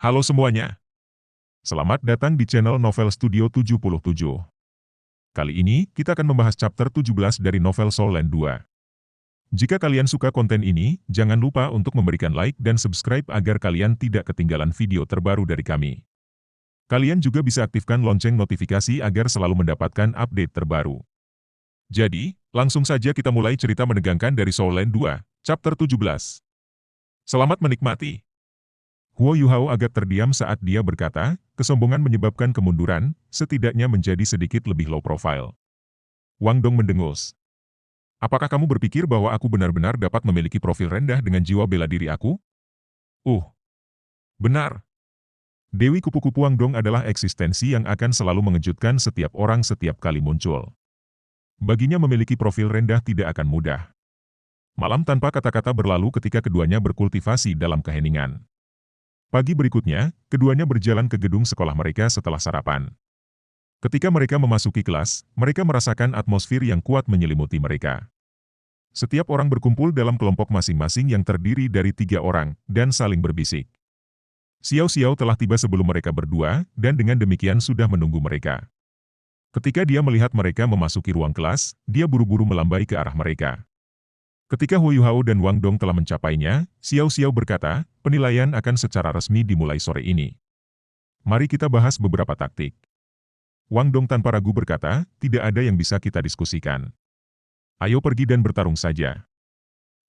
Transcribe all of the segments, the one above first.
Halo semuanya, selamat datang di channel Novel Studio 77. Kali ini, kita akan membahas chapter 17 dari novel Soul Land 2. Jika kalian suka konten ini, jangan lupa untuk memberikan like dan subscribe agar kalian tidak ketinggalan video terbaru dari kami. Kalian juga bisa aktifkan lonceng notifikasi agar selalu mendapatkan update terbaru. Jadi, langsung saja kita mulai cerita menegangkan dari Soul Land 2, chapter 17. Selamat menikmati. Huo Yuhao agak terdiam saat dia berkata, kesombongan menyebabkan kemunduran, setidaknya menjadi sedikit lebih low profile. Wang Dong mendengus. Apakah kamu berpikir bahwa aku benar-benar dapat memiliki profil rendah dengan jiwa bela diri aku? Benar. Dewi kupu-kupu Wang Dong adalah eksistensi yang akan selalu mengejutkan setiap orang setiap kali muncul. Baginya memiliki profil rendah tidak akan mudah. Malam tanpa kata-kata berlalu ketika keduanya berkultivasi dalam keheningan. Pagi berikutnya, keduanya berjalan ke gedung sekolah mereka setelah sarapan. Ketika mereka memasuki kelas, mereka merasakan atmosfer yang kuat menyelimuti mereka. Setiap orang berkumpul dalam kelompok masing-masing yang terdiri dari 3 orang, dan saling berbisik. Xiao Xiao telah tiba sebelum mereka berdua, dan dengan demikian sudah menunggu mereka. Ketika dia melihat mereka memasuki ruang kelas, dia buru-buru melambai ke arah mereka. Ketika Huo Yuhao dan Wang Dong telah mencapainya, Xiao Xiao berkata, penilaian akan secara resmi dimulai sore ini. Mari kita bahas beberapa taktik. Wang Dong tanpa ragu berkata, tidak ada yang bisa kita diskusikan. Ayo pergi dan bertarung saja.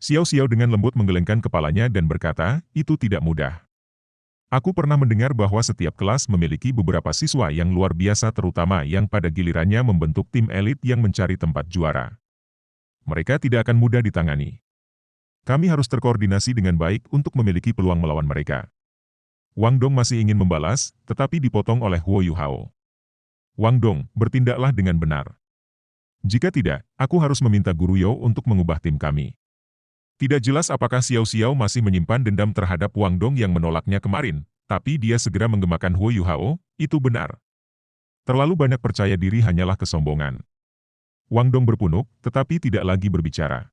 Xiao Xiao dengan lembut menggelengkan kepalanya dan berkata, itu tidak mudah. Aku pernah mendengar bahwa setiap kelas memiliki beberapa siswa yang luar biasa terutama yang pada gilirannya membentuk tim elit yang mencari tempat juara. Mereka tidak akan mudah ditangani. Kami harus terkoordinasi dengan baik untuk memiliki peluang melawan mereka. Wang Dong masih ingin membalas, tetapi dipotong oleh Huo Yuhao. Wang Dong, bertindaklah dengan benar. Jika tidak, aku harus meminta Guru You untuk mengubah tim kami. Tidak jelas apakah Xiao Xiao masih menyimpan dendam terhadap Wang Dong yang menolaknya kemarin, tapi dia segera menggemakan Huo Yuhao, itu benar. Terlalu banyak percaya diri hanyalah kesombongan. Wang Dong berpunuk, tetapi tidak lagi berbicara.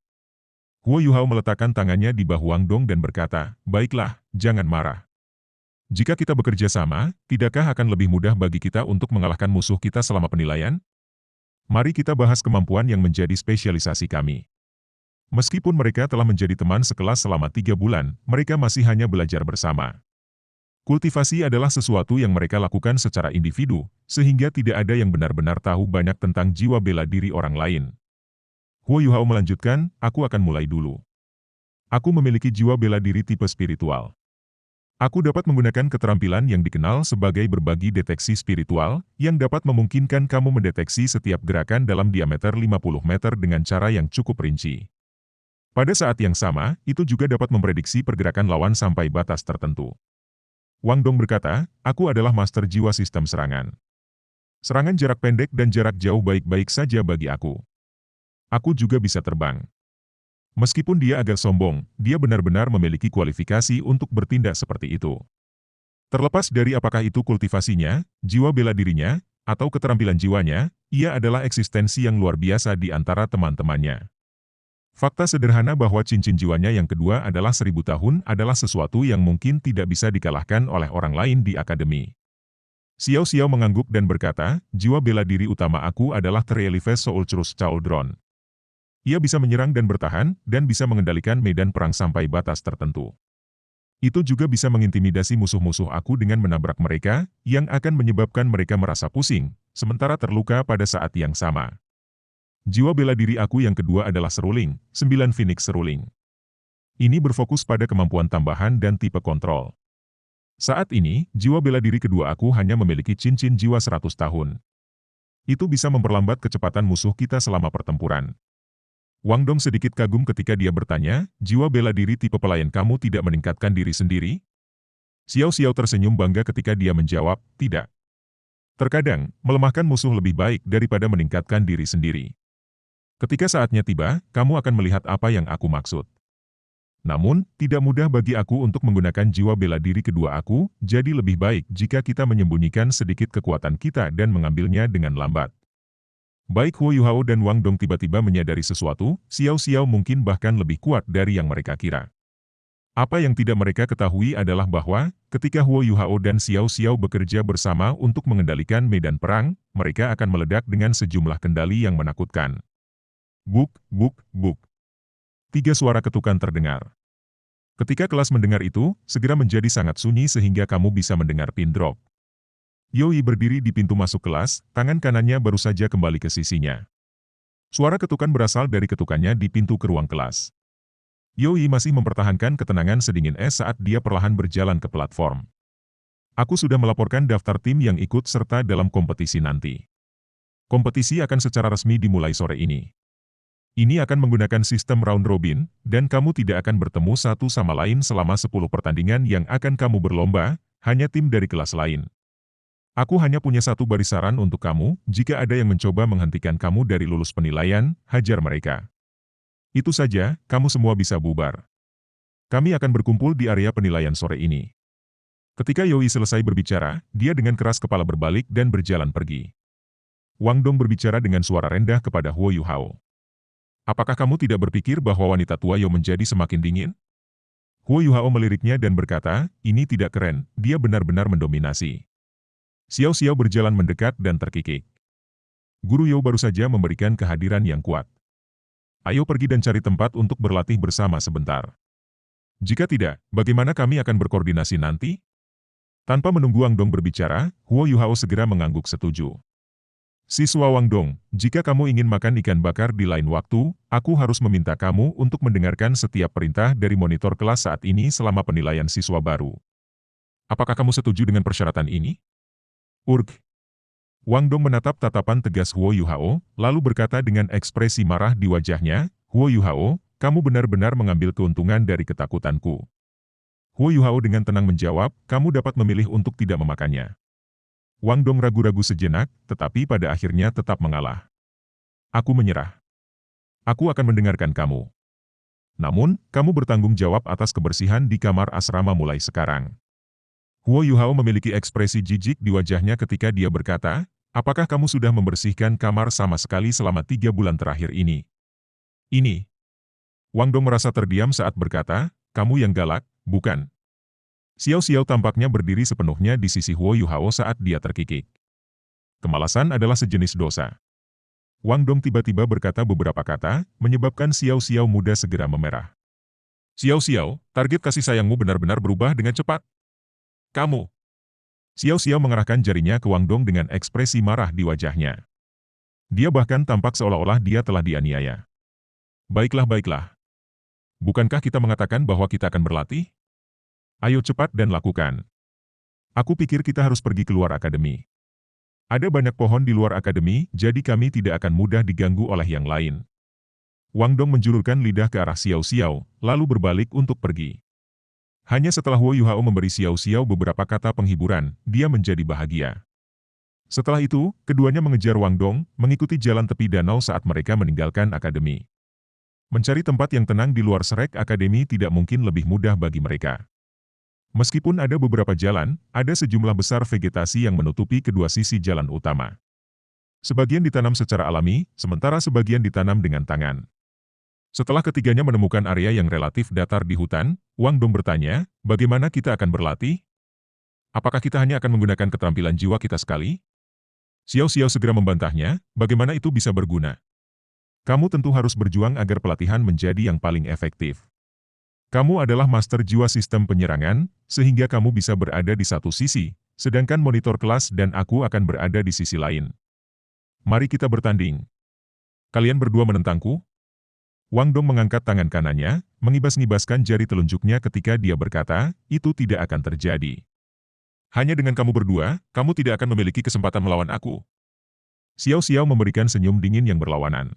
Huo Yuhao meletakkan tangannya di bahu Wang Dong dan berkata, baiklah, jangan marah. Jika kita bekerja sama, tidakkah akan lebih mudah bagi kita untuk mengalahkan musuh kita selama penilaian? Mari kita bahas kemampuan yang menjadi spesialisasi kami. Meskipun mereka telah menjadi teman sekelas selama 3 bulan, mereka masih hanya belajar bersama. Kultivasi adalah sesuatu yang mereka lakukan secara individu, sehingga tidak ada yang benar-benar tahu banyak tentang jiwa bela diri orang lain. Huo Yuhao melanjutkan, aku akan mulai dulu. Aku memiliki jiwa bela diri tipe spiritual. Aku dapat menggunakan keterampilan yang dikenal sebagai berbagi deteksi spiritual, yang dapat memungkinkan kamu mendeteksi setiap gerakan dalam diameter 50 meter dengan cara yang cukup rinci. Pada saat yang sama, itu juga dapat memprediksi pergerakan lawan sampai batas tertentu. Wang Dong berkata, aku adalah master jiwa sistem serangan. Serangan jarak pendek dan jarak jauh baik-baik saja bagi aku. Aku juga bisa terbang. Meskipun dia agak sombong, dia benar-benar memiliki kualifikasi untuk bertindak seperti itu. Terlepas dari apakah itu kultivasinya, jiwa bela dirinya, atau keterampilan jiwanya, ia adalah eksistensi yang luar biasa di antara teman-temannya. Fakta sederhana bahwa cincin jiwanya yang kedua adalah 1000 tahun adalah sesuatu yang mungkin tidak bisa dikalahkan oleh orang lain di akademi. Xiao Xiao mengangguk dan berkata, jiwa bela diri utama aku adalah Trelieve Soul Trust Cauldron. Ia bisa menyerang dan bertahan, dan bisa mengendalikan medan perang sampai batas tertentu. Itu juga bisa mengintimidasi musuh-musuh aku dengan menabrak mereka, yang akan menyebabkan mereka merasa pusing, sementara terluka pada saat yang sama. Jiwa bela diri aku yang kedua adalah Seruling, 9 Phoenix Seruling. Ini berfokus pada kemampuan tambahan dan tipe kontrol. Saat ini, jiwa bela diri kedua aku hanya memiliki cincin jiwa 100 tahun. Itu bisa memperlambat kecepatan musuh kita selama pertempuran. Wang Dong sedikit kagum ketika dia bertanya, jiwa bela diri tipe pelayan kamu tidak meningkatkan diri sendiri? Xiao Xiao tersenyum bangga ketika dia menjawab, tidak. Terkadang, melemahkan musuh lebih baik daripada meningkatkan diri sendiri. Ketika saatnya tiba, kamu akan melihat apa yang aku maksud. Namun, tidak mudah bagi aku untuk menggunakan jiwa bela diri kedua aku, jadi lebih baik jika kita menyembunyikan sedikit kekuatan kita dan mengambilnya dengan lambat. Baik Huo Yuhao dan Wang Dong tiba-tiba menyadari sesuatu, Xiao Xiao mungkin bahkan lebih kuat dari yang mereka kira. Apa yang tidak mereka ketahui adalah bahwa, ketika Huo Yuhao dan Xiao Xiao bekerja bersama untuk mengendalikan medan perang, mereka akan meledak dengan sejumlah kendali yang menakutkan. Buk, buk, buk. 3 suara ketukan terdengar. Ketika kelas mendengar itu, segera menjadi sangat sunyi sehingga kamu bisa mendengar pin drop. Yoi berdiri di pintu masuk kelas, tangan kanannya baru saja kembali ke sisinya. Suara ketukan berasal dari ketukannya di pintu ke ruang kelas. Yoi masih mempertahankan ketenangan sedingin es saat dia perlahan berjalan ke platform. Aku sudah melaporkan daftar tim yang ikut serta dalam kompetisi nanti. Kompetisi akan secara resmi dimulai sore ini. Ini akan menggunakan sistem round robin, dan kamu tidak akan bertemu satu sama lain selama 10 pertandingan yang akan kamu berlomba, hanya tim dari kelas lain. Aku hanya punya satu baris saran untuk kamu, jika ada yang mencoba menghentikan kamu dari lulus penilaian, hajar mereka. Itu saja, kamu semua bisa bubar. Kami akan berkumpul di area penilaian sore ini. Ketika Yoi selesai berbicara, dia dengan keras kepala berbalik dan berjalan pergi. Wang Dong berbicara dengan suara rendah kepada Huo Yuhao. Apakah kamu tidak berpikir bahwa wanita tua Yo menjadi semakin dingin? Huo Yuhao meliriknya dan berkata, ini tidak keren, dia benar-benar mendominasi. Xiao Xiao berjalan mendekat dan terkikik. Guru Yo baru saja memberikan kehadiran yang kuat. Ayo pergi dan cari tempat untuk berlatih bersama sebentar. Jika tidak, bagaimana kami akan berkoordinasi nanti? Tanpa menunggu Wang Dong berbicara, Huo Yuhao segera mengangguk setuju. Siswa Wang Dong, jika kamu ingin makan ikan bakar di lain waktu, aku harus meminta kamu untuk mendengarkan setiap perintah dari monitor kelas saat ini selama penilaian siswa baru. Apakah kamu setuju dengan persyaratan ini? Urg. Wang Dong menatap tatapan tegas Huo Yuhao, lalu berkata dengan ekspresi marah di wajahnya, Huo Yuhao, kamu benar-benar mengambil keuntungan dari ketakutanku. Huo Yuhao dengan tenang menjawab, kamu dapat memilih untuk tidak memakannya. Wang Dong ragu-ragu sejenak, tetapi pada akhirnya tetap mengalah. Aku menyerah. Aku akan mendengarkan kamu. Namun, kamu bertanggung jawab atas kebersihan di kamar asrama mulai sekarang. Huo Yuhao memiliki ekspresi jijik di wajahnya ketika dia berkata, apakah kamu sudah membersihkan kamar sama sekali selama 3 bulan terakhir ini? Ini. Wang Dong merasa terdiam saat berkata, kamu yang galak, bukan? Xiao Xiao tampaknya berdiri sepenuhnya di sisi Huo Yuhao saat dia terkikik. Kemalasan adalah sejenis dosa. Wang Dong tiba-tiba berkata beberapa kata, menyebabkan Xiao Xiao muda segera memerah. Xiao Xiao, target kasih sayangmu benar-benar berubah dengan cepat. Kamu. Xiao Xiao mengerahkan jarinya ke Wang Dong dengan ekspresi marah di wajahnya. Dia bahkan tampak seolah-olah dia telah dianiaya. Baiklah, baiklah. Bukankah kita mengatakan bahwa kita akan berlatih? Ayo cepat dan lakukan. Aku pikir kita harus pergi keluar akademi. Ada banyak pohon di luar akademi, jadi kami tidak akan mudah diganggu oleh yang lain. Wang Dong menjulurkan lidah ke arah Xiao Xiao, lalu berbalik untuk pergi. Hanya setelah Huo Yuhao memberi Xiao Xiao beberapa kata penghiburan, dia menjadi bahagia. Setelah itu, keduanya mengejar Wang Dong, mengikuti jalan tepi danau saat mereka meninggalkan akademi. Mencari tempat yang tenang di luar Shrek Akademi tidak mungkin lebih mudah bagi mereka. Meskipun ada beberapa jalan, ada sejumlah besar vegetasi yang menutupi kedua sisi jalan utama. Sebagian ditanam secara alami, sementara sebagian ditanam dengan tangan. Setelah ketiganya menemukan area yang relatif datar di hutan, Wang Dong bertanya, bagaimana kita akan berlatih? Apakah kita hanya akan menggunakan keterampilan jiwa kita sekali? Xiao Xiao segera membantahnya, bagaimana itu bisa berguna? Kamu tentu harus berjuang agar pelatihan menjadi yang paling efektif. Kamu adalah master jiwa sistem penyerangan, sehingga kamu bisa berada di satu sisi, sedangkan monitor kelas dan aku akan berada di sisi lain. Mari kita bertanding. Kalian berdua menentangku? Wang Dong mengangkat tangan kanannya, mengibas-ngibaskan jari telunjuknya ketika dia berkata, itu tidak akan terjadi. Hanya dengan kamu berdua, kamu tidak akan memiliki kesempatan melawan aku. Xiao Xiao memberikan senyum dingin yang berlawanan.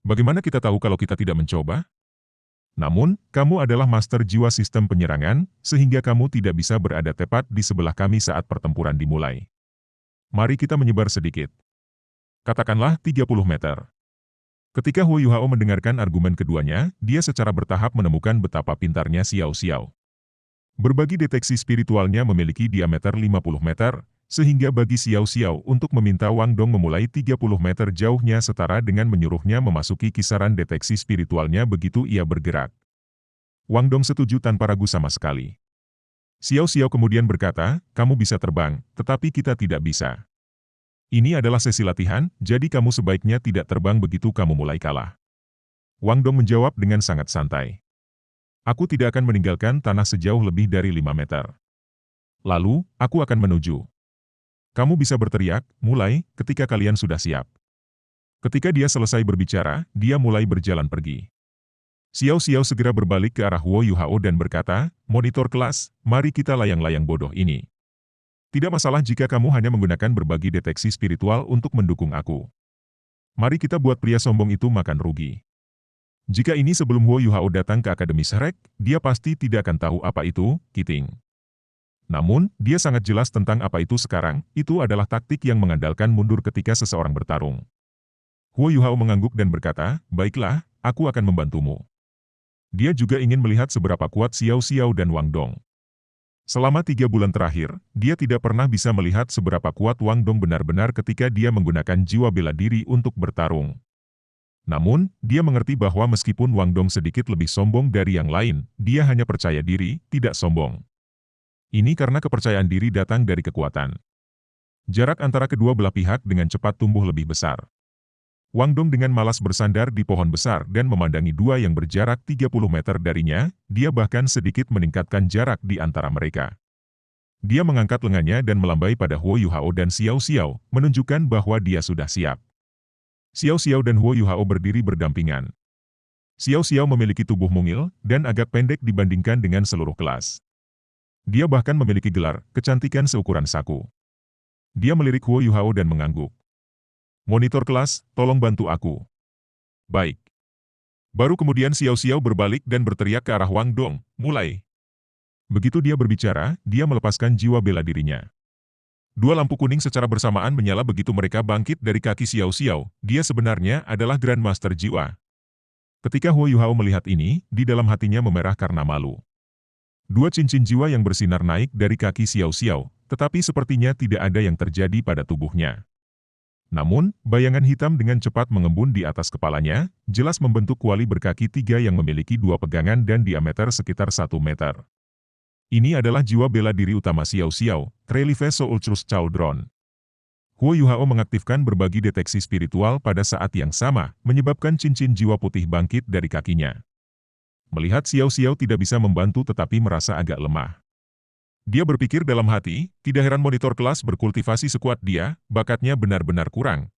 Bagaimana kita tahu kalau kita tidak mencoba? Namun, kamu adalah master jiwa sistem penyerangan, sehingga kamu tidak bisa berada tepat di sebelah kami saat pertempuran dimulai. Mari kita menyebar sedikit. Katakanlah 30 meter. Ketika Huo Yuhao mendengarkan argumen keduanya, dia secara bertahap menemukan betapa pintarnya Xiao Xiao. Berbagi deteksi spiritualnya memiliki diameter 50 meter, sehingga bagi Xiao Xiao untuk meminta Wang Dong memulai 30 meter jauhnya setara dengan menyuruhnya memasuki kisaran deteksi spiritualnya begitu ia bergerak. Wang Dong setuju tanpa ragu sama sekali. Xiao Xiao kemudian berkata, kamu bisa terbang, tetapi kita tidak bisa. Ini adalah sesi latihan, jadi kamu sebaiknya tidak terbang begitu kamu mulai kalah. Wang Dong menjawab dengan sangat santai. Aku tidak akan meninggalkan tanah sejauh lebih dari 5 meter. Lalu, aku akan menuju. Kamu bisa berteriak, mulai, ketika kalian sudah siap. Ketika dia selesai berbicara, dia mulai berjalan pergi. Xiao Xiao segera berbalik ke arah Huo Yuhao dan berkata, monitor kelas, mari kita layang-layang bodoh ini. Tidak masalah jika kamu hanya menggunakan berbagi deteksi spiritual untuk mendukung aku. Mari kita buat pria sombong itu makan rugi. Jika ini sebelum Huo Yuhao datang ke Akademi Shrek, dia pasti tidak akan tahu apa itu, Kiting. Namun, dia sangat jelas tentang apa itu sekarang, itu adalah taktik yang mengandalkan mundur ketika seseorang bertarung. Huo Yuhao mengangguk dan berkata, baiklah, aku akan membantumu. Dia juga ingin melihat seberapa kuat Xiao Xiao dan Wang Dong. Selama 3 bulan terakhir, dia tidak pernah bisa melihat seberapa kuat Wang Dong benar-benar ketika dia menggunakan jiwa bela diri untuk bertarung. Namun, dia mengerti bahwa meskipun Wang Dong sedikit lebih sombong dari yang lain, dia hanya percaya diri, tidak sombong. Ini karena kepercayaan diri datang dari kekuatan. Jarak antara kedua belah pihak dengan cepat tumbuh lebih besar. Wang Dong dengan malas bersandar di pohon besar dan memandangi dua yang berjarak 30 meter darinya, dia bahkan sedikit meningkatkan jarak di antara mereka. Dia mengangkat lengannya dan melambai pada Huo Yuhao dan Xiao Xiao, menunjukkan bahwa dia sudah siap. Xiao Xiao dan Huo Yuhao berdiri berdampingan. Xiao Xiao memiliki tubuh mungil dan agak pendek dibandingkan dengan seluruh kelas. Dia bahkan memiliki gelar, kecantikan seukuran saku. Dia melirik Huo Yuhao dan mengangguk. Monitor kelas, tolong bantu aku. Baik. Baru kemudian Xiao Xiao berbalik dan berteriak ke arah Wang Dong, mulai. Begitu dia berbicara, dia melepaskan jiwa bela dirinya. Dua lampu kuning secara bersamaan menyala begitu mereka bangkit dari kaki Xiao Xiao, dia sebenarnya adalah Grandmaster Jiwa. Ketika Huo Yuhao melihat ini, di dalam hatinya memerah karena malu. Dua cincin jiwa yang bersinar naik dari kaki Xiao Xiao, tetapi sepertinya tidak ada yang terjadi pada tubuhnya. Namun, bayangan hitam dengan cepat mengembun di atas kepalanya, jelas membentuk kuali berkaki 3 yang memiliki 2 pegangan dan diameter sekitar 1 meter. Ini adalah jiwa bela diri utama Xiao Xiao, Relive Soul Trust Children. Huo Yuhao mengaktifkan berbagi deteksi spiritual pada saat yang sama, menyebabkan cincin jiwa putih bangkit dari kakinya. Melihat Xiao Xiao tidak bisa membantu tetapi merasa agak lemah. Dia berpikir dalam hati, tidak heran monitor kelas berkultivasi sekuat dia, bakatnya benar-benar kurang.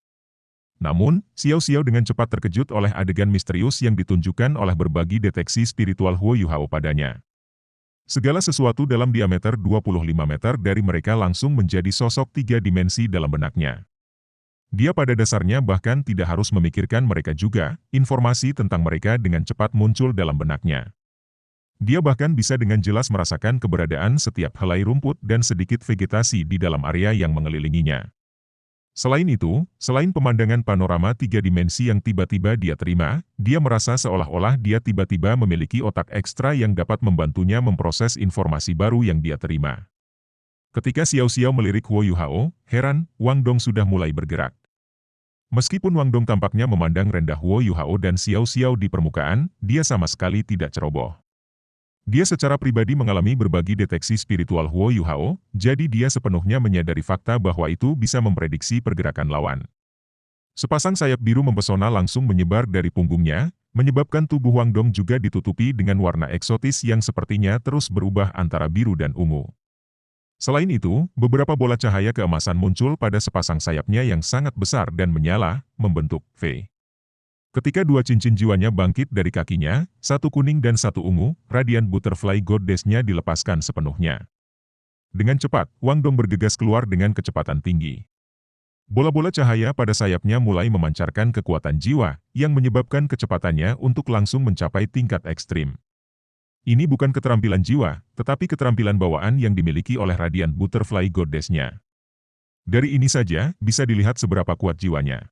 Namun, Xiao Xiao dengan cepat terkejut oleh adegan misterius yang ditunjukkan oleh berbagi deteksi spiritual Huo Yuhao padanya. Segala sesuatu dalam diameter 25 meter dari mereka langsung menjadi sosok 3 dimensi dalam benaknya. Dia pada dasarnya bahkan tidak harus memikirkan mereka juga, informasi tentang mereka dengan cepat muncul dalam benaknya. Dia bahkan bisa dengan jelas merasakan keberadaan setiap helai rumput dan sedikit vegetasi di dalam area yang mengelilinginya. Selain itu, selain pemandangan panorama 3 dimensi yang tiba-tiba dia terima, dia merasa seolah-olah dia tiba-tiba memiliki otak ekstra yang dapat membantunya memproses informasi baru yang dia terima. Ketika Xiao Xiao melirik Huo Yuhao, heran, Wang Dong sudah mulai bergerak. Meskipun Wang Dong tampaknya memandang rendah Huo Yuhao dan Xiao Xiao di permukaan, dia sama sekali tidak ceroboh. Dia secara pribadi mengalami berbagi deteksi spiritual Huo Yuhao, jadi dia sepenuhnya menyadari fakta bahwa itu bisa memprediksi pergerakan lawan. Sepasang sayap biru mempesona langsung menyebar dari punggungnya, menyebabkan tubuh Wang Dong juga ditutupi dengan warna eksotis yang sepertinya terus berubah antara biru dan ungu. Selain itu, beberapa bola cahaya keemasan muncul pada sepasang sayapnya yang sangat besar dan menyala, membentuk V. Ketika 2 cincin jiwanya bangkit dari kakinya, 1 kuning dan 1 ungu, Radiant Butterfly Goddess-nya dilepaskan sepenuhnya. Dengan cepat, Wang Dong bergegas keluar dengan kecepatan tinggi. Bola-bola cahaya pada sayapnya mulai memancarkan kekuatan jiwa, yang menyebabkan kecepatannya untuk langsung mencapai tingkat ekstrim. Ini bukan keterampilan jiwa, tetapi keterampilan bawaan yang dimiliki oleh Radiant Butterfly Goddess-nya. Dari ini saja, bisa dilihat seberapa kuat jiwanya.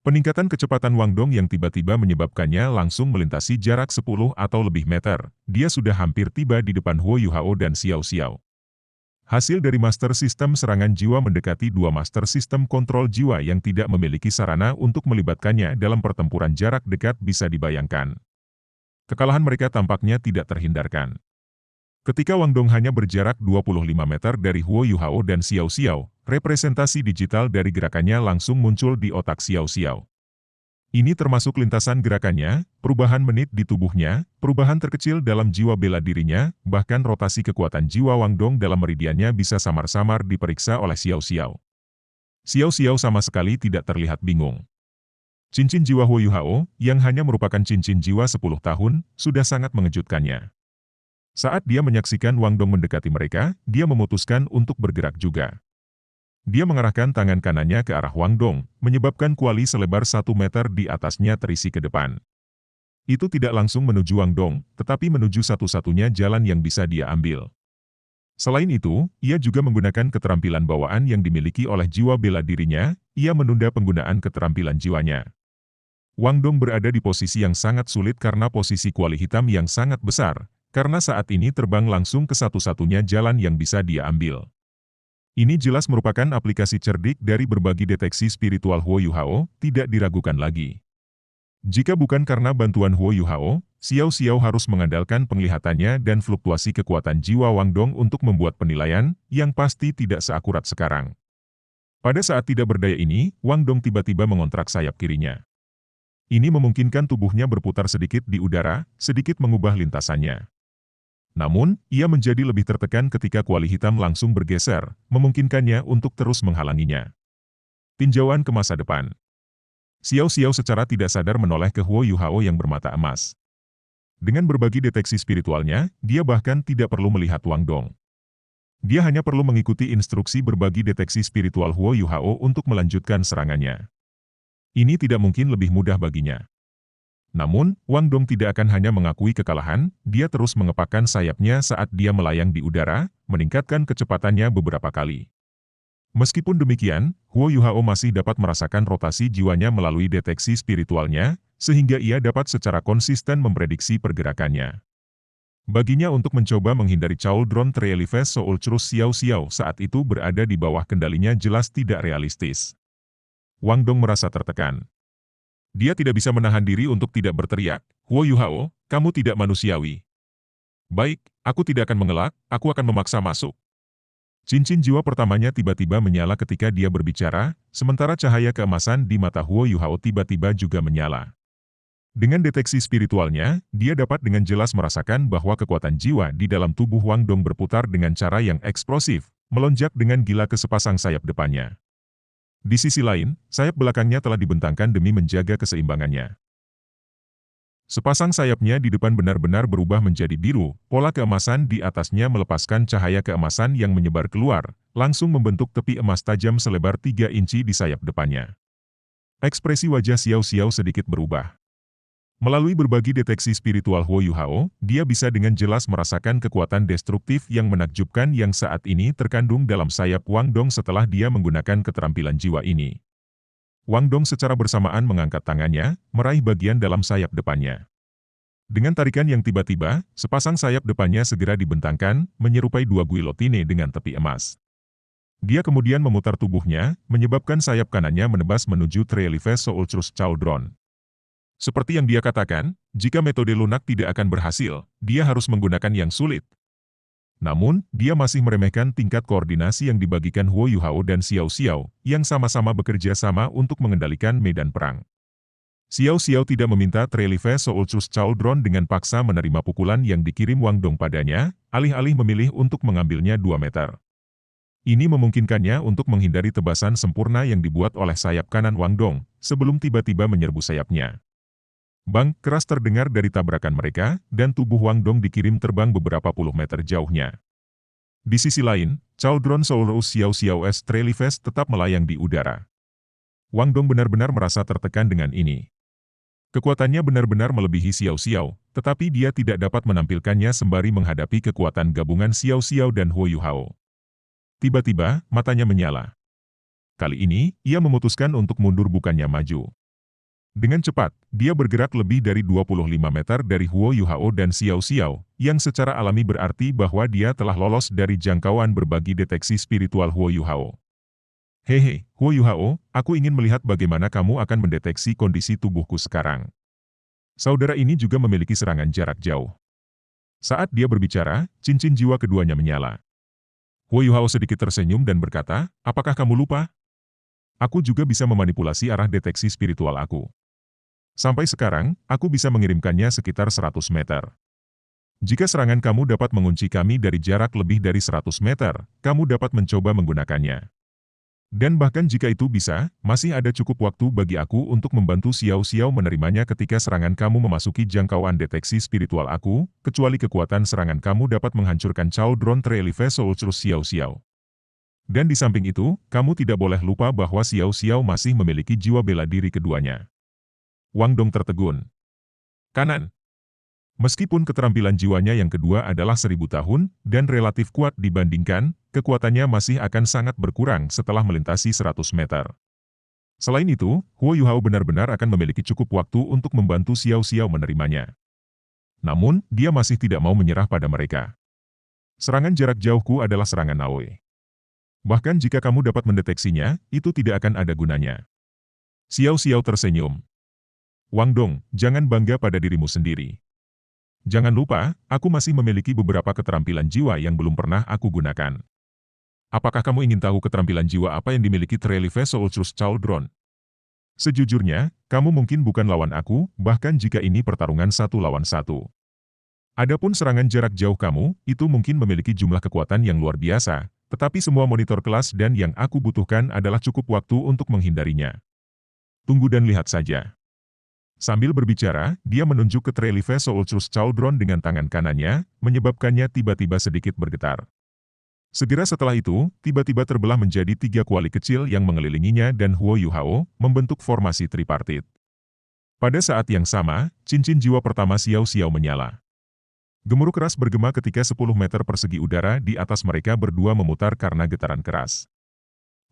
Peningkatan kecepatan Wang Dong yang tiba-tiba menyebabkannya langsung melintasi jarak 10 atau lebih meter, dia sudah hampir tiba di depan Huo Yuhao dan Xiao Xiao. Hasil dari Master Sistem Serangan Jiwa mendekati 2 Master Sistem Kontrol Jiwa yang tidak memiliki sarana untuk melibatkannya dalam pertempuran jarak dekat bisa dibayangkan. Kekalahan mereka tampaknya tidak terhindarkan. Ketika Wang Dong hanya berjarak 25 meter dari Huo Yuhao dan Xiao Xiao, representasi digital dari gerakannya langsung muncul di otak Xiao Xiao. Ini termasuk lintasan gerakannya, perubahan menit di tubuhnya, perubahan terkecil dalam jiwa bela dirinya, bahkan rotasi kekuatan jiwa Wang Dong dalam meridiannya bisa samar-samar diperiksa oleh Xiao Xiao. Xiao Xiao sama sekali tidak terlihat bingung. Cincin jiwa Huo Yuhao, yang hanya merupakan cincin jiwa 10 tahun, sudah sangat mengejutkannya. Saat dia menyaksikan Wang Dong mendekati mereka, dia memutuskan untuk bergerak juga. Dia mengarahkan tangan kanannya ke arah Wang Dong, menyebabkan kuali selebar 1 meter di atasnya terisi ke depan. Itu tidak langsung menuju Wang Dong, tetapi menuju satu-satunya jalan yang bisa dia ambil. Selain itu, ia juga menggunakan keterampilan bawaan yang dimiliki oleh jiwa bela dirinya, ia menunda penggunaan keterampilan jiwanya. Wang Dong berada di posisi yang sangat sulit karena posisi kuali hitam yang sangat besar, karena saat ini terbang langsung ke satu-satunya jalan yang bisa dia ambil. Ini jelas merupakan aplikasi cerdik dari berbagi deteksi spiritual Huo Yuhao, tidak diragukan lagi. Jika bukan karena bantuan Huo Yuhao, Xiao Xiao harus mengandalkan penglihatannya dan fluktuasi kekuatan jiwa Wang Dong untuk membuat penilaian, yang pasti tidak seakurat sekarang. Pada saat tidak berdaya ini, Wang Dong tiba-tiba mengontrak sayap kirinya. Ini memungkinkan tubuhnya berputar sedikit di udara, sedikit mengubah lintasannya. Namun, ia menjadi lebih tertekan ketika kuali hitam langsung bergeser, memungkinkannya untuk terus menghalanginya. Tinjauan ke masa depan. Xiao Xiao secara tidak sadar menoleh ke Huo Yuhao yang bermata emas. Dengan berbagi deteksi spiritualnya, dia bahkan tidak perlu melihat Wang Dong. Dia hanya perlu mengikuti instruksi berbagi deteksi spiritual Huo Yuhao untuk melanjutkan serangannya. Ini tidak mungkin lebih mudah baginya. Namun, Wang Dong tidak akan hanya mengakui kekalahan, dia terus mengepakkan sayapnya saat dia melayang di udara, meningkatkan kecepatannya beberapa kali. Meskipun demikian, Huo Yuhao masih dapat merasakan rotasi jiwanya melalui deteksi spiritualnya, sehingga ia dapat secara konsisten memprediksi pergerakannya. Baginya untuk mencoba menghindari Cauldron Treliefes Soul Crus Xiao Xiao saat itu berada di bawah kendalinya jelas tidak realistis. Wang Dong merasa tertekan. Dia tidak bisa menahan diri untuk tidak berteriak, "Huo Yuhao, kamu tidak manusiawi." "Baik, aku tidak akan mengelak, aku akan memaksa masuk." Cincin jiwa pertamanya tiba-tiba menyala ketika dia berbicara, sementara cahaya keemasan di mata Huo Yuhao tiba-tiba juga menyala. Dengan deteksi spiritualnya, dia dapat dengan jelas merasakan bahwa kekuatan jiwa di dalam tubuh Wang Dong berputar dengan cara yang eksplosif, melonjak dengan gila ke sepasang sayap depannya. Di sisi lain, sayap belakangnya telah dibentangkan demi menjaga keseimbangannya. Sepasang sayapnya di depan benar-benar berubah menjadi biru, pola keemasan di atasnya melepaskan cahaya keemasan yang menyebar keluar, langsung membentuk tepi emas tajam selebar 3 inci di sayap depannya. Ekspresi wajah Xiao Xiao sedikit berubah. Melalui berbagi deteksi spiritual Huo Yuhao, dia bisa dengan jelas merasakan kekuatan destruktif yang menakjubkan yang saat ini terkandung dalam sayap Wang Dong setelah dia menggunakan keterampilan jiwa ini. Wang Dong secara bersamaan mengangkat tangannya, meraih bagian dalam sayap depannya. Dengan tarikan yang tiba-tiba, sepasang sayap depannya segera dibentangkan, menyerupai 2 guillotine dengan tepi emas. Dia kemudian memutar tubuhnya, menyebabkan sayap kanannya menebas menuju Treliefes Soul Crus Cauldron. Seperti yang dia katakan, jika metode lunak tidak akan berhasil, dia harus menggunakan yang sulit. Namun, dia masih meremehkan tingkat koordinasi yang dibagikan Huo Yuhao dan Xiao Xiao, yang sama-sama bekerja sama untuk mengendalikan medan perang. Xiao Xiao tidak meminta Treliefes Soul Crus Cauldron dengan paksa menerima pukulan yang dikirim Wang Dong padanya, alih-alih memilih untuk mengambilnya 2 meter. Ini memungkinkannya untuk menghindari tebasan sempurna yang dibuat oleh sayap kanan Wang Dong, sebelum tiba-tiba menyerbu sayapnya. Bang keras terdengar dari tabrakan mereka, dan tubuh Wang Dong dikirim terbang beberapa puluh meter jauhnya. Di sisi lain, Cauldron Soul Crus Xiao Xiao S Treliefes tetap melayang di udara. Wang Dong benar-benar merasa tertekan dengan ini. Kekuatannya benar-benar melebihi Xiao Xiao, tetapi dia tidak dapat menampilkannya sembari menghadapi kekuatan gabungan Xiao Xiao dan Huo Yuhao. Tiba-tiba, matanya menyala. Kali ini, ia memutuskan untuk mundur bukannya maju. Dengan cepat, dia bergerak lebih dari 25 meter dari Huo Yuhao dan Xiao Xiao, yang secara alami berarti bahwa dia telah lolos dari jangkauan berbagi deteksi spiritual Huo Yuhao. "Hehe, Huo Yuhao, aku ingin melihat bagaimana kamu akan mendeteksi kondisi tubuhku sekarang." Saudara ini juga memiliki serangan jarak jauh. Saat dia berbicara, cincin jiwa keduanya menyala. Huo Yuhao sedikit tersenyum dan berkata, apakah kamu lupa? Aku juga bisa memanipulasi arah deteksi spiritual aku. Sampai sekarang, aku bisa mengirimkannya sekitar 100 meter. Jika serangan kamu dapat mengunci kami dari jarak lebih dari 100 meter, kamu dapat mencoba menggunakannya. Dan bahkan jika itu bisa, masih ada cukup waktu bagi aku untuk membantu Xiao Xiao menerimanya ketika serangan kamu memasuki jangkauan deteksi spiritual aku, kecuali kekuatan serangan kamu dapat menghancurkan Chao Drone Trelive Soul Truth Xiao Xiao. Dan di samping itu, kamu tidak boleh lupa bahwa Xiao Xiao masih memiliki jiwa bela diri keduanya. Wang Dong tertegun. Kanan. Meskipun keterampilan jiwanya yang kedua adalah 1000 tahun, dan relatif kuat dibandingkan, kekuatannya masih akan sangat berkurang setelah melintasi 100 meter. Selain itu, Huo Yuhao benar-benar akan memiliki cukup waktu untuk membantu Xiao Xiao menerimanya. Namun, dia masih tidak mau menyerah pada mereka. Serangan jarak jauhku adalah serangan Aoi. Bahkan jika kamu dapat mendeteksinya, itu tidak akan ada gunanya. Xiao Xiao tersenyum. Wang Dong, jangan bangga pada dirimu sendiri. Jangan lupa, aku masih memiliki beberapa keterampilan jiwa yang belum pernah aku gunakan. Apakah kamu ingin tahu keterampilan jiwa apa yang dimiliki Trelive Soul Truth Chao Drone? Sejujurnya, kamu mungkin bukan lawan aku, bahkan jika ini pertarungan 1 lawan 1. Adapun serangan jarak jauh kamu, itu mungkin memiliki jumlah kekuatan yang luar biasa, tetapi semua monitor kelas dan yang aku butuhkan adalah cukup waktu untuk menghindarinya. Tunggu dan lihat saja. Sambil berbicara, dia menunjuk ke Trelive Soul Truth Chao Drone dengan tangan kanannya, menyebabkannya tiba-tiba sedikit bergetar. Segera setelah itu, tiba-tiba terbelah menjadi 3 kuali kecil yang mengelilinginya dan Huo Yuhao, membentuk formasi tripartit. Pada saat yang sama, cincin jiwa pertama Xiao Xiao menyala. Gemuruh keras bergema ketika 10 meter persegi udara di atas mereka berdua memutar karena getaran keras.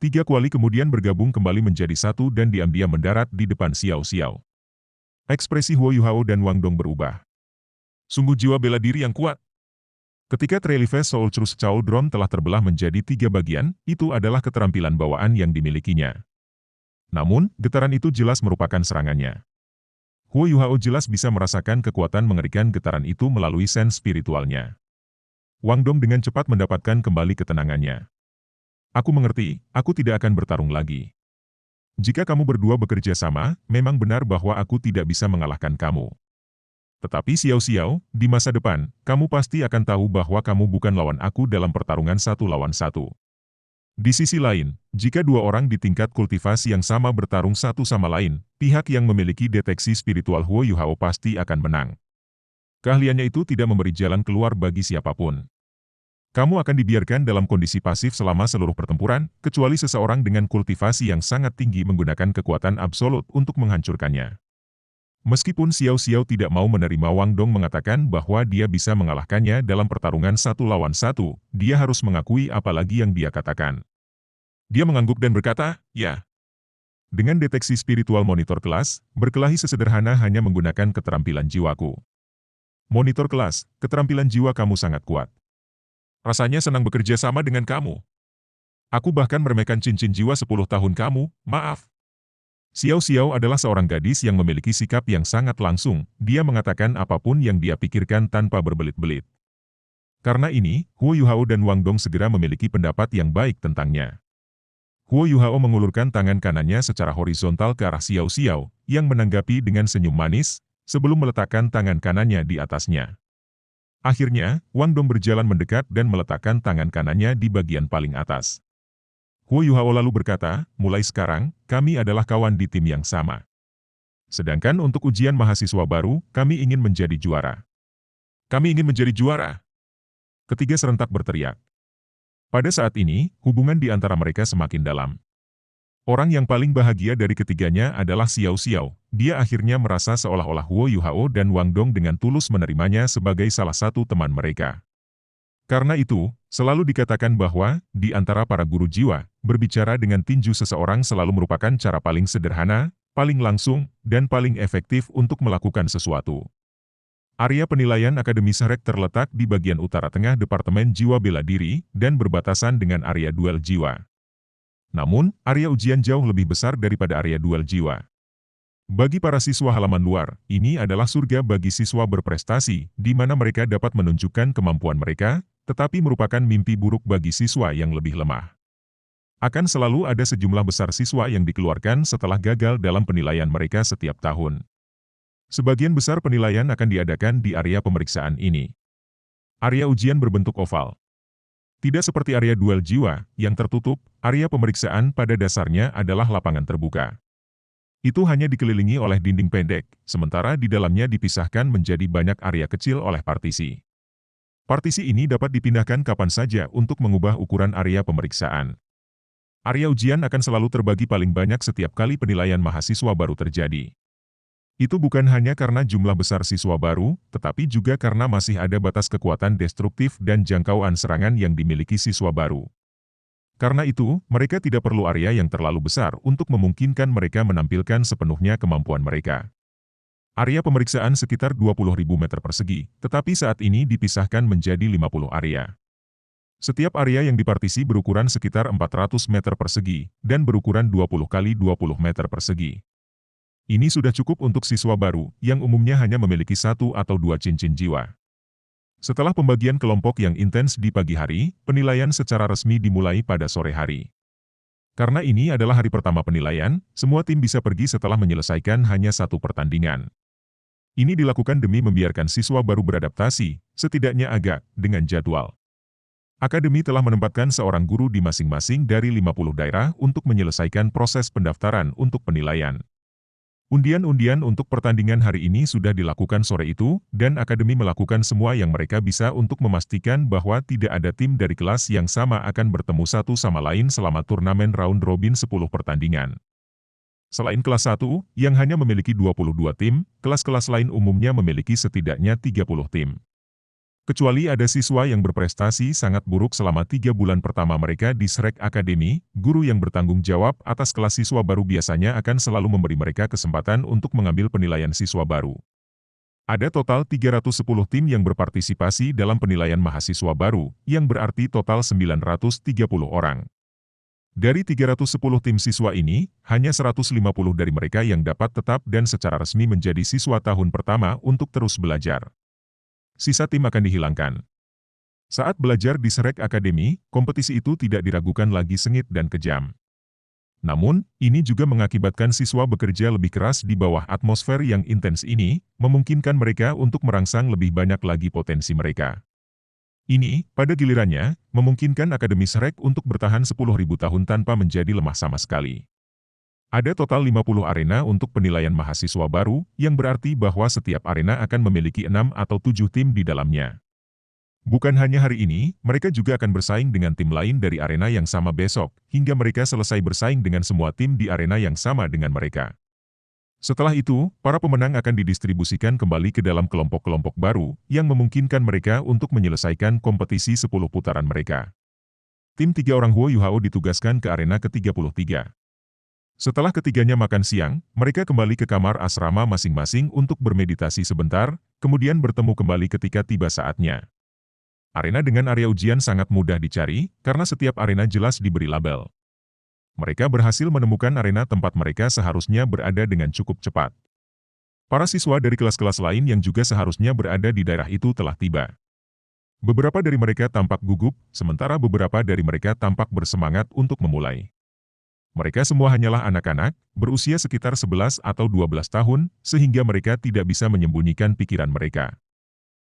3 kuali kemudian bergabung kembali menjadi satu dan diam-diam mendarat di depan Xiao Xiao. Ekspresi Huo Yuhao dan Wang Dong berubah. Sungguh jiwa bela diri yang kuat. Ketika Trelive Soul Truth Chao Drone telah terbelah menjadi 3 bagian, itu adalah keterampilan bawaan yang dimilikinya. Namun, getaran itu jelas merupakan serangannya. Huo Yuhao jelas bisa merasakan kekuatan mengerikan getaran itu melalui sense spiritualnya. Wang Dong dengan cepat mendapatkan kembali ketenangannya. Aku mengerti, aku tidak akan bertarung lagi. Jika kamu berdua bekerja sama, memang benar bahwa aku tidak bisa mengalahkan kamu. Tetapi Xiao Xiao, di masa depan, kamu pasti akan tahu bahwa kamu bukan lawan aku dalam pertarungan 1 lawan 1. Di sisi lain, jika 2 orang di tingkat kultivasi yang sama bertarung satu sama lain, pihak yang memiliki deteksi spiritual Huo Yuhao pasti akan menang. Keahliannya itu tidak memberi jalan keluar bagi siapapun. Kamu akan dibiarkan dalam kondisi pasif selama seluruh pertempuran, kecuali seseorang dengan kultivasi yang sangat tinggi menggunakan kekuatan absolut untuk menghancurkannya. Meskipun Xiao Xiao tidak mau menerima Wang Dong mengatakan bahwa dia bisa mengalahkannya dalam pertarungan 1 lawan 1, dia harus mengakui apalagi yang dia katakan. Dia mengangguk dan berkata, ya. Dengan deteksi spiritual monitor kelas, berkelahi sesederhana hanya menggunakan keterampilan jiwaku. Monitor kelas, keterampilan jiwa kamu sangat kuat. Rasanya senang bekerja sama dengan kamu. Aku bahkan meremehkan cincin jiwa 10 tahun kamu, maaf. Xiao Xiao adalah seorang gadis yang memiliki sikap yang sangat langsung, dia mengatakan apapun yang dia pikirkan tanpa berbelit-belit. Karena ini, Huo Yuhao dan Wang Dong segera memiliki pendapat yang baik tentangnya. Huo Yuhao mengulurkan tangan kanannya secara horizontal ke arah Xiao Xiao, yang menanggapi dengan senyum manis, sebelum meletakkan tangan kanannya di atasnya. Akhirnya, Wang Dong berjalan mendekat dan meletakkan tangan kanannya di bagian paling atas. Huo Yuhao lalu berkata, mulai sekarang, kami adalah kawan di tim yang sama. Sedangkan untuk ujian mahasiswa baru, kami ingin menjadi juara. Kami ingin menjadi juara. Ketiga serentak berteriak. Pada saat ini, hubungan di antara mereka semakin dalam. Orang yang paling bahagia dari ketiganya adalah Xiao Xiao. Dia akhirnya merasa seolah-olah Huo Yuhao dan Wang Dong dengan tulus menerimanya sebagai salah satu teman mereka. Karena itu, selalu dikatakan bahwa, di antara para guru jiwa, berbicara dengan tinju seseorang selalu merupakan cara paling sederhana, paling langsung, dan paling efektif untuk melakukan sesuatu. Area penilaian Akademi Shrek terletak di bagian utara tengah Departemen Jiwa Bela Diri, dan berbatasan dengan area duel jiwa. Namun, area ujian jauh lebih besar daripada area duel jiwa. Bagi para siswa halaman luar, ini adalah surga bagi siswa berprestasi, di mana mereka dapat menunjukkan kemampuan mereka, tetapi merupakan mimpi buruk bagi siswa yang lebih lemah. Akan selalu ada sejumlah besar siswa yang dikeluarkan setelah gagal dalam penilaian mereka setiap tahun. Sebagian besar penilaian akan diadakan di area pemeriksaan ini. Area ujian berbentuk oval. Tidak seperti area duel jiwa, yang tertutup, area pemeriksaan pada dasarnya adalah lapangan terbuka. Itu hanya dikelilingi oleh dinding pendek, sementara di dalamnya dipisahkan menjadi banyak area kecil oleh partisi. Partisi ini dapat dipindahkan kapan saja untuk mengubah ukuran area pemeriksaan. Area ujian akan selalu terbagi paling banyak setiap kali penilaian mahasiswa baru terjadi. Itu bukan hanya karena jumlah besar siswa baru, tetapi juga karena masih ada batas kekuatan destruktif dan jangkauan serangan yang dimiliki siswa baru. Karena itu, mereka tidak perlu area yang terlalu besar untuk memungkinkan mereka menampilkan sepenuhnya kemampuan mereka. Area pemeriksaan sekitar 20.000 meter persegi, tetapi saat ini dipisahkan menjadi 50 area. Setiap area yang dipartisi berukuran sekitar 400 meter persegi, dan berukuran 20 kali 20 meter persegi. Ini sudah cukup untuk siswa baru, yang umumnya hanya memiliki 1 atau 2 cincin jiwa. Setelah pembagian kelompok yang intens di pagi hari, penilaian secara resmi dimulai pada sore hari. Karena ini adalah hari pertama penilaian, semua tim bisa pergi setelah menyelesaikan hanya satu pertandingan. Ini dilakukan demi membiarkan siswa baru beradaptasi, setidaknya agak, dengan jadwal. Akademi telah menempatkan seorang guru di masing-masing dari 50 daerah untuk menyelesaikan proses pendaftaran untuk penilaian. Undian-undian untuk pertandingan hari ini sudah dilakukan sore itu, dan akademi melakukan semua yang mereka bisa untuk memastikan bahwa tidak ada tim dari kelas yang sama akan bertemu satu sama lain selama turnamen round robin 10 pertandingan. Selain kelas 1, yang hanya memiliki 22 tim, kelas-kelas lain umumnya memiliki setidaknya 30 tim. Kecuali ada siswa yang berprestasi sangat buruk selama 3 bulan pertama mereka di Shrek Academy, guru yang bertanggung jawab atas kelas siswa baru biasanya akan selalu memberi mereka kesempatan untuk mengambil penilaian siswa baru. Ada total 310 tim yang berpartisipasi dalam penilaian mahasiswa baru, yang berarti total 930 orang. Dari 310 tim siswa ini, hanya 150 dari mereka yang dapat tetap dan secara resmi menjadi siswa tahun pertama untuk terus belajar. Sisa tim akan dihilangkan. Saat belajar di Shrek Academy, kompetisi itu tidak diragukan lagi sengit dan kejam. Namun, ini juga mengakibatkan siswa bekerja lebih keras di bawah atmosfer yang intens ini, memungkinkan mereka untuk merangsang lebih banyak lagi potensi mereka. Ini, pada gilirannya, memungkinkan Akademi Shrek untuk bertahan 10.000 tahun tanpa menjadi lemah sama sekali. Ada total 50 arena untuk penilaian mahasiswa baru, yang berarti bahwa setiap arena akan memiliki 6 atau 7 tim di dalamnya. Bukan hanya hari ini, mereka juga akan bersaing dengan tim lain dari arena yang sama besok, hingga mereka selesai bersaing dengan semua tim di arena yang sama dengan mereka. Setelah itu, para pemenang akan didistribusikan kembali ke dalam kelompok-kelompok baru, yang memungkinkan mereka untuk menyelesaikan kompetisi 10 putaran mereka. Tim 3 orang Huo Yuhao ditugaskan ke arena ke-33. Setelah ketiganya makan siang, mereka kembali ke kamar asrama masing-masing untuk bermeditasi sebentar, kemudian bertemu kembali ketika tiba saatnya. Arena dengan area ujian sangat mudah dicari, karena setiap arena jelas diberi label. Mereka berhasil menemukan arena tempat mereka seharusnya berada dengan cukup cepat. Para siswa dari kelas-kelas lain yang juga seharusnya berada di daerah itu telah tiba. Beberapa dari mereka tampak gugup, sementara beberapa dari mereka tampak bersemangat untuk memulai. Mereka semua hanyalah anak-anak, berusia sekitar 11 atau 12 tahun, sehingga mereka tidak bisa menyembunyikan pikiran mereka.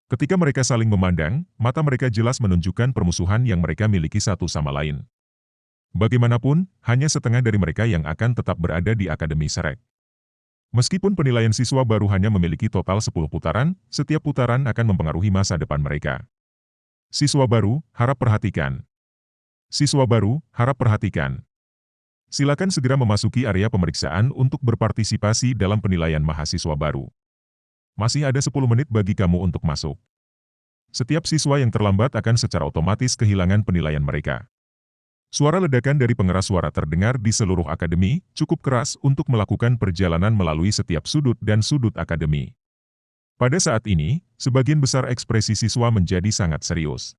Ketika mereka saling memandang, mata mereka jelas menunjukkan permusuhan yang mereka miliki satu sama lain. Bagaimanapun, hanya setengah dari mereka yang akan tetap berada di Akademi Shrek. Meskipun penilaian siswa baru hanya memiliki total 10 putaran, setiap putaran akan mempengaruhi masa depan mereka. Siswa baru, harap perhatikan. Siswa baru, harap perhatikan. Silakan segera memasuki area pemeriksaan untuk berpartisipasi dalam penilaian mahasiswa baru. Masih ada 10 menit bagi kamu untuk masuk. Setiap siswa yang terlambat akan secara otomatis kehilangan penilaian mereka. Suara ledakan dari pengeras suara terdengar di seluruh akademi, cukup keras untuk melakukan perjalanan melalui setiap sudut dan sudut akademi. Pada saat ini, sebagian besar ekspresi siswa menjadi sangat serius.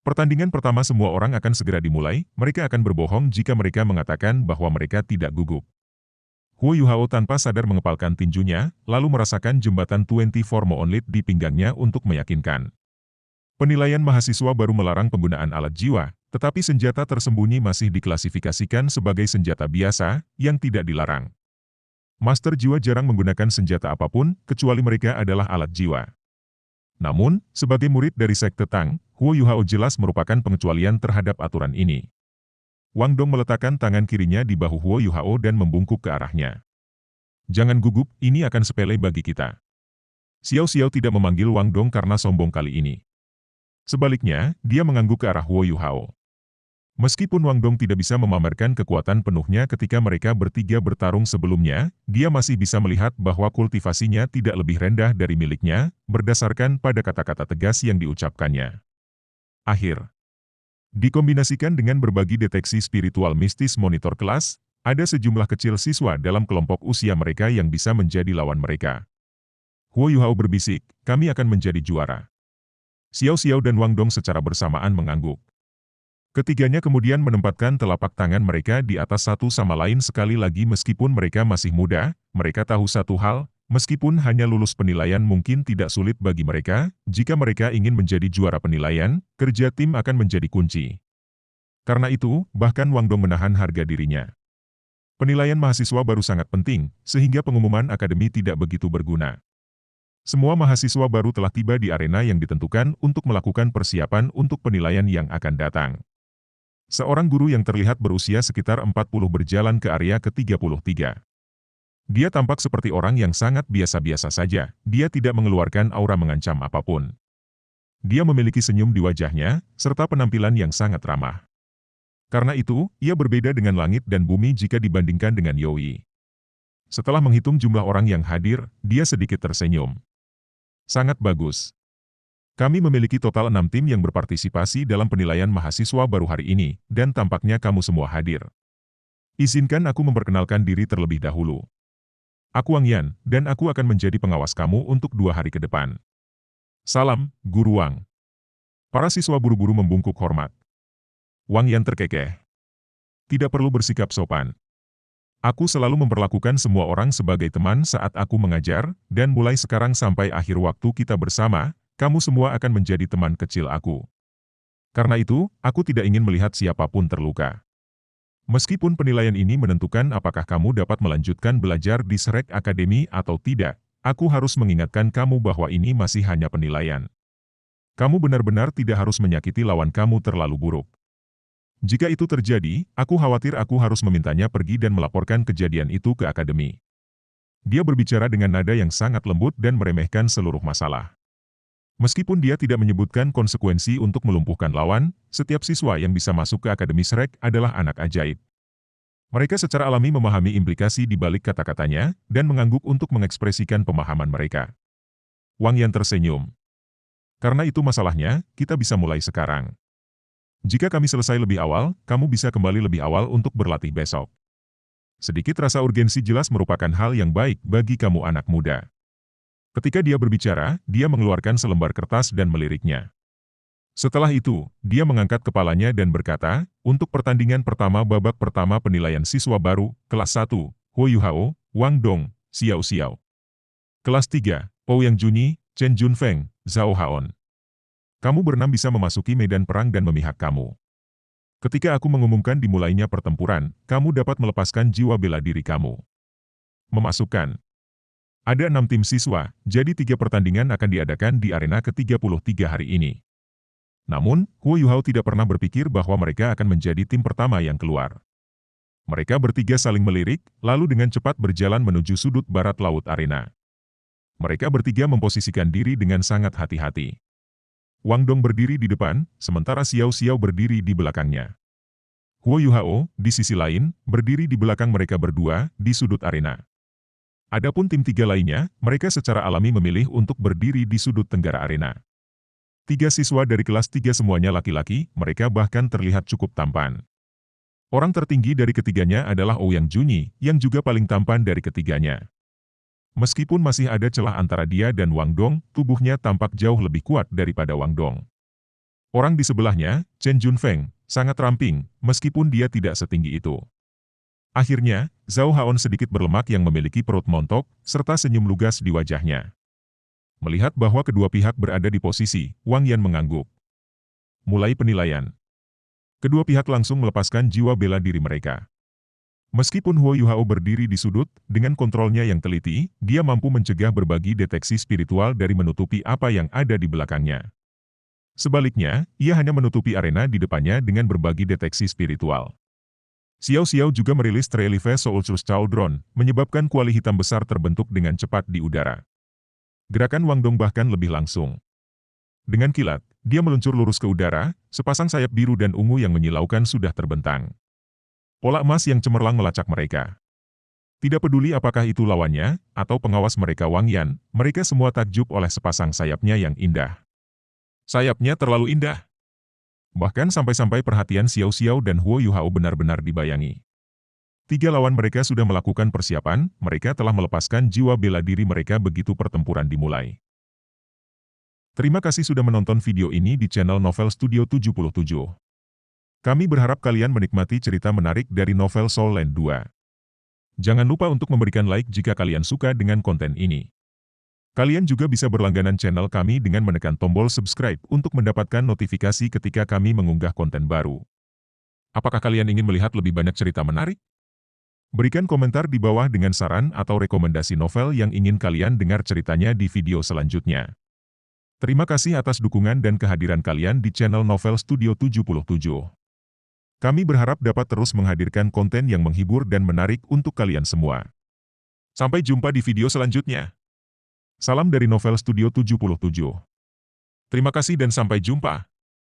Pertandingan pertama semua orang akan segera dimulai, mereka akan berbohong jika mereka mengatakan bahwa mereka tidak gugup. Huo Yuhao tanpa sadar mengepalkan tinjunya, lalu merasakan jembatan 24 Moonlit di pinggangnya untuk meyakinkan. Penilaian mahasiswa baru melarang penggunaan alat jiwa, tetapi senjata tersembunyi masih diklasifikasikan sebagai senjata biasa, yang tidak dilarang. Master jiwa jarang menggunakan senjata apapun, kecuali mereka adalah alat jiwa. Namun, sebagai murid dari Sekte Tang, Huo Yuhao jelas merupakan pengecualian terhadap aturan ini. Wang Dong meletakkan tangan kirinya di bahu Huo Yuhao dan membungkuk ke arahnya. Jangan gugup, ini akan sepele bagi kita. Xiao Xiao tidak memanggil Wang Dong karena sombong kali ini. Sebaliknya, dia mengangguk ke arah Huo Yuhao. Meskipun Wang Dong tidak bisa memamerkan kekuatan penuhnya ketika mereka bertiga bertarung sebelumnya, dia masih bisa melihat bahwa kultivasinya tidak lebih rendah dari miliknya, berdasarkan pada kata-kata tegas yang diucapkannya. Akhir. Dikombinasikan dengan berbagi deteksi spiritual mistis monitor kelas, ada sejumlah kecil siswa dalam kelompok usia mereka yang bisa menjadi lawan mereka. Huo Yuhao berbisik, kami akan menjadi juara. Xiao Xiao dan Wang Dong secara bersamaan mengangguk. Ketiganya kemudian menempatkan telapak tangan mereka di atas satu sama lain sekali lagi meskipun mereka masih muda, mereka tahu satu hal, meskipun hanya lulus penilaian mungkin tidak sulit bagi mereka, jika mereka ingin menjadi juara penilaian, kerja tim akan menjadi kunci. Karena itu, bahkan Wang Dong menahan harga dirinya. Penilaian mahasiswa baru sangat penting, sehingga pengumuman akademi tidak begitu berguna. Semua mahasiswa baru telah tiba di arena yang ditentukan untuk melakukan persiapan untuk penilaian yang akan datang. Seorang guru yang terlihat berusia sekitar 40 berjalan ke area ke-33. Dia tampak seperti orang yang sangat biasa-biasa saja, dia tidak mengeluarkan aura mengancam apapun. Dia memiliki senyum di wajahnya, serta penampilan yang sangat ramah. Karena itu, ia berbeda dengan langit dan bumi jika dibandingkan dengan Yoi. Setelah menghitung jumlah orang yang hadir, dia sedikit tersenyum. Sangat bagus. Kami memiliki total 6 tim yang berpartisipasi dalam penilaian mahasiswa baru hari ini, dan tampaknya kamu semua hadir. Izinkan aku memperkenalkan diri terlebih dahulu. Aku Wang Yan, dan aku akan menjadi pengawas kamu untuk 2 hari ke depan. Salam, Guru Wang. Para siswa buru-buru membungkuk hormat. Wang Yan terkekeh. Tidak perlu bersikap sopan. Aku selalu memperlakukan semua orang sebagai teman saat aku mengajar, dan mulai sekarang sampai akhir waktu kita bersama, kamu semua akan menjadi teman kecil aku. Karena itu, aku tidak ingin melihat siapapun terluka. Meskipun penilaian ini menentukan apakah kamu dapat melanjutkan belajar di Shrek Academy atau tidak, aku harus mengingatkan kamu bahwa ini masih hanya penilaian. Kamu benar-benar tidak harus menyakiti lawan kamu terlalu buruk. Jika itu terjadi, aku khawatir aku harus memintanya pergi dan melaporkan kejadian itu ke akademi. Dia berbicara dengan nada yang sangat lembut dan meremehkan seluruh masalah. Meskipun dia tidak menyebutkan konsekuensi untuk melumpuhkan lawan, setiap siswa yang bisa masuk ke Akademi Shrek adalah anak ajaib. Mereka secara alami memahami implikasi di balik kata-katanya, dan mengangguk untuk mengekspresikan pemahaman mereka. Wang Yan tersenyum. Karena itu masalahnya, kita bisa mulai sekarang. Jika kami selesai lebih awal, kamu bisa kembali lebih awal untuk berlatih besok. Sedikit rasa urgensi jelas merupakan hal yang baik bagi kamu anak muda. Ketika dia berbicara, dia mengeluarkan selembar kertas dan meliriknya. Setelah itu, dia mengangkat kepalanya dan berkata, untuk pertandingan pertama babak pertama penilaian siswa baru, kelas 1, Huo Yuhao, Wang Dong, Xiao Xiao. Kelas 3, Ouyang Junyi, Chen Junfeng, Zhao Haon. Kamu berenam bisa memasuki medan perang dan memihak kamu. Ketika aku mengumumkan dimulainya pertempuran, kamu dapat melepaskan jiwa bela diri kamu. Memasukkan. Ada 6 tim siswa, jadi 3 pertandingan akan diadakan di arena ke-33 hari ini. Namun, Huo Yuhao tidak pernah berpikir bahwa mereka akan menjadi tim pertama yang keluar. Mereka bertiga saling melirik, lalu dengan cepat berjalan menuju sudut barat laut arena. Mereka bertiga memposisikan diri dengan sangat hati-hati. Wang Dong berdiri di depan, sementara Xiao Xiao berdiri di belakangnya. Huo Yuhao, di sisi lain, berdiri di belakang mereka berdua, di sudut arena. Adapun tim 3 lainnya, mereka secara alami memilih untuk berdiri di sudut tenggara arena. 3 siswa dari kelas 3 semuanya laki-laki, mereka bahkan terlihat cukup tampan. Orang tertinggi dari ketiganya adalah Ouyang Junyi, yang juga paling tampan dari ketiganya. Meskipun masih ada celah antara dia dan Wang Dong, tubuhnya tampak jauh lebih kuat daripada Wang Dong. Orang di sebelahnya, Chen Junfeng, sangat ramping, meskipun dia tidak setinggi itu. Akhirnya, Zhao Haon sedikit berlemak yang memiliki perut montok, serta senyum lugas di wajahnya. Melihat bahwa kedua pihak berada di posisi, Wang Yan mengangguk. Mulai penilaian. Kedua pihak langsung melepaskan jiwa bela diri mereka. Meskipun Huo Yuhao berdiri di sudut, dengan kontrolnya yang teliti, dia mampu mencegah berbagi deteksi spiritual dari menutupi apa yang ada di belakangnya. Sebaliknya, ia hanya menutupi arena di depannya dengan berbagi deteksi spiritual. Xiao Xiao juga merilis Trelive Soulstrus Cauldron, menyebabkan kuali hitam besar terbentuk dengan cepat di udara. Gerakan Wang Dong bahkan lebih langsung. Dengan kilat, dia meluncur lurus ke udara, sepasang sayap biru dan ungu yang menyilaukan sudah terbentang. Pola emas yang cemerlang melacak mereka. Tidak peduli apakah itu lawannya, atau pengawas mereka Wang Yan, mereka semua takjub oleh sepasang sayapnya yang indah. Sayapnya terlalu indah. Bahkan sampai-sampai perhatian Xiao Xiao dan Huo Yuhao benar-benar dibayangi. Tiga lawan mereka sudah melakukan persiapan, mereka telah melepaskan jiwa bela diri mereka begitu pertempuran dimulai. Terima kasih sudah menonton video ini di channel Novel Studio 77. Kami berharap kalian menikmati cerita menarik dari novel Soul Land 2. Jangan lupa untuk memberikan like jika kalian suka dengan konten ini. Kalian juga bisa berlangganan channel kami dengan menekan tombol subscribe untuk mendapatkan notifikasi ketika kami mengunggah konten baru. Apakah kalian ingin melihat lebih banyak cerita menarik? Berikan komentar di bawah dengan saran atau rekomendasi novel yang ingin kalian dengar ceritanya di video selanjutnya. Terima kasih atas dukungan dan kehadiran kalian di channel Novel Studio 77. Kami berharap dapat terus menghadirkan konten yang menghibur dan menarik untuk kalian semua. Sampai jumpa di video selanjutnya. Salam dari Novel Studio 77. Terima kasih dan sampai jumpa.